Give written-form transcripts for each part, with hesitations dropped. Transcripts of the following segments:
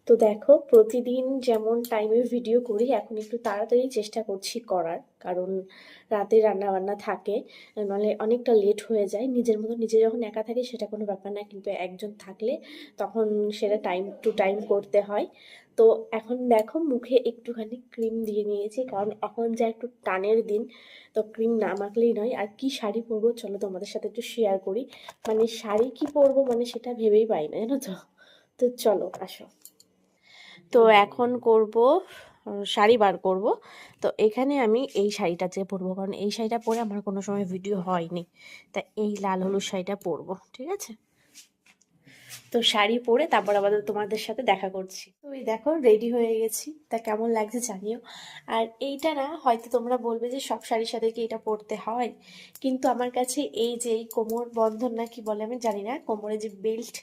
তো দেখো, প্রতিদিন যেমন টাইমে ভিডিও করি, এখন একটু তাড়াতাড়ি চেষ্টা করছি করার, কারণ রাতে রান্না বান্না থাকে, নাহলে অনেকটা লেট হয়ে যায়। নিজের মতো নিজে যখন একা থাকি সেটা কোনো ব্যাপার না, কিন্তু একজন থাকলে তখন সেটা টাইম টু টাইম করতে হয়। তো এখন দেখো, মুখে একটুখানি ক্রিম দিয়ে নিয়েছি, কারণ এখন যা একটু টানের দিন, তো ক্রিম না মাখলেই নয়। আর কি শাড়ি পরবো চলো তোমাদের সাথে একটু শেয়ার করি। মানে শাড়ি কি পরবো মানে সেটা ভেবেই পাই না, জানো তো। তো চলো আসো। তো এখন করব শাড়ি বার করব। তো এখানে আমি এই শাড়িটা যে পরবো, কারণ এই শাড়িটা পরে আমার কোনো সময় ভিডিও হয়নি, তা এই লাল হলুদ শাড়িটা পরবো, ঠিক আছে। তো শাড়ি পরে তারপর আবার তোমাদের সাথে দেখা করছি। তো এই দেখো, রেডি হয়ে গেছি, তা কেমন লাগছে জানিও। আর এইটা না, হয়তো তোমরা বলবে যে সব শাড়ির সাথে কি এটা পরতে হয়, কিন্তু আমার কাছে এই যে এই কোমর বন্ধন না কি বলে আমি জানি না, কোমরে যে বেল্ট,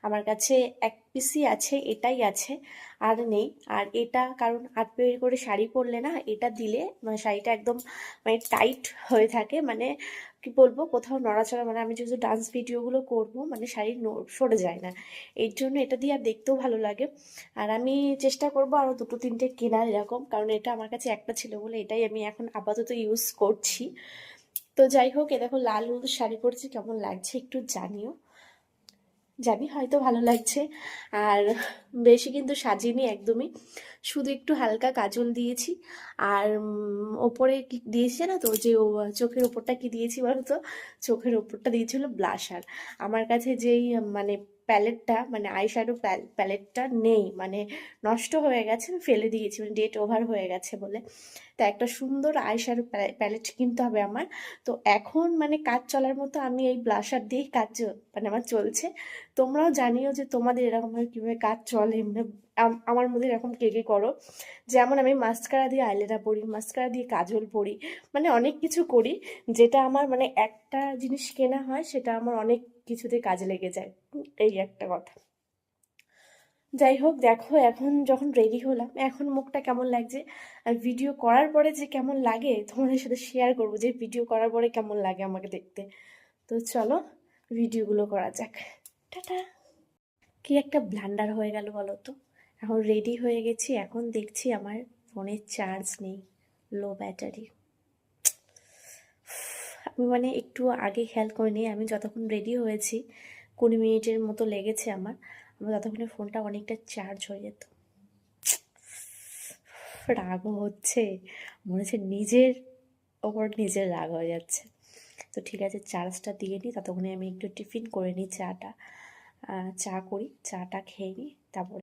আমার কাছে এক পিসই আছে, এটাই আছে, আর নেই। আর এটা কারণ 8 পেরি করে শাড়ি পরলে না, এটা দিলে মানে শাড়িটা একদম মানে টাইট হয়ে থাকে, মানে কি বলবো, কোথাও নড়াচড়া, মানে আমি যেহেতু ডান্স ভিডিওগুলো করব, মানে শাড়ি সরে যায় না, এর জন্য এটা দিয়ে আর দেখতেও ভালো লাগে। আর আমি চেষ্টা করব আরও দুটো তিনটে কেনার এরকম, কারণ এটা আমার কাছে একটা ছিল বলে এটাই আমি এখন আপাতত ইউজ করছি। তো যাই হোক, এ দেখো লাল হলুদ শাড়ি পরেছি, কেমন লাগছে একটু জানিও। জানি হয়তো ভালো লাগছে। আর বেশি কিন্তু সাজিনি একদমই, শুধু একটু হালকা কাজল দিয়েছি। আর ওপরে কি দিয়েছি না, তো যে চোখের ওপরটা কি দিয়েছি বলো তো, চোখের ওপরটা দিয়েছিল ব্লাশার। আমার কাছে যেই মানে প্যালেটটা, মানে আইশ্যাডো প্যালেটটা নেই, মানে নষ্ট হয়ে গেছে, আমি ফেলে দিয়েছি, মানে ডেট ওভার হয়ে গেছে বলে। তা একটা সুন্দর আইশ্যাডো প্যালেট কিনতে হবে আমার। তো এখন মানে কাজ চলার মতো আমি এই ব্লাশার দিয়েই কাজ মানে আমার চলছে। তোমরাও জানিও যে তোমাদের এরকমভাবে কীভাবে কাজ চলে, মানে আমার মধ্যে এরকম কে কে করো। যেমন আমি মাস্কারা দিয়ে আইলাইনার পরি, মাস্কারা দিয়ে কাজল পরি, মানে অনেক কিছু করি, যেটা আমার মানে একটা জিনিস কেনা হয় সেটা আমার অনেক কিছুতে কাজে লেগে যায়, এই একটা কথা। যাই হোক, দেখো এখন যখন রেডি হলাম, এখন মুখটা কেমন লাগছে, আর ভিডিও করার পরে যে কেমন লাগে তোমাদের সাথে শেয়ার করবো, যে ভিডিও করার পরে কেমন লাগে আমাকে দেখতে। তো চলো ভিডিওগুলো করা যাক। টাটা। কি একটা ব্লান্ডার হয়ে গেল বলো তো। এখন রেডি হয়ে গেছি, এখন দেখছি আমার ফোনে চার্জ নেই, লো ব্যাটারি। আমি মানে একটু আগে খেয়াল করিনি, আমি যতক্ষণ রেডি হয়েছি 20 মিনিটের মতো লেগেছে আমার ততক্ষণে ফোনটা অনেকটা চার্জ হয়ে যেত। রাগও হচ্ছে, মনে হচ্ছে নিজের ওপর নিজের রাগ হয়ে যাচ্ছে। তো ঠিক আছে, চার্জটা দিয়ে নিই, ততক্ষণে আমি একটু টিফিন করে নিই, চা করি, চাটা খেয়ে নিই, তারপর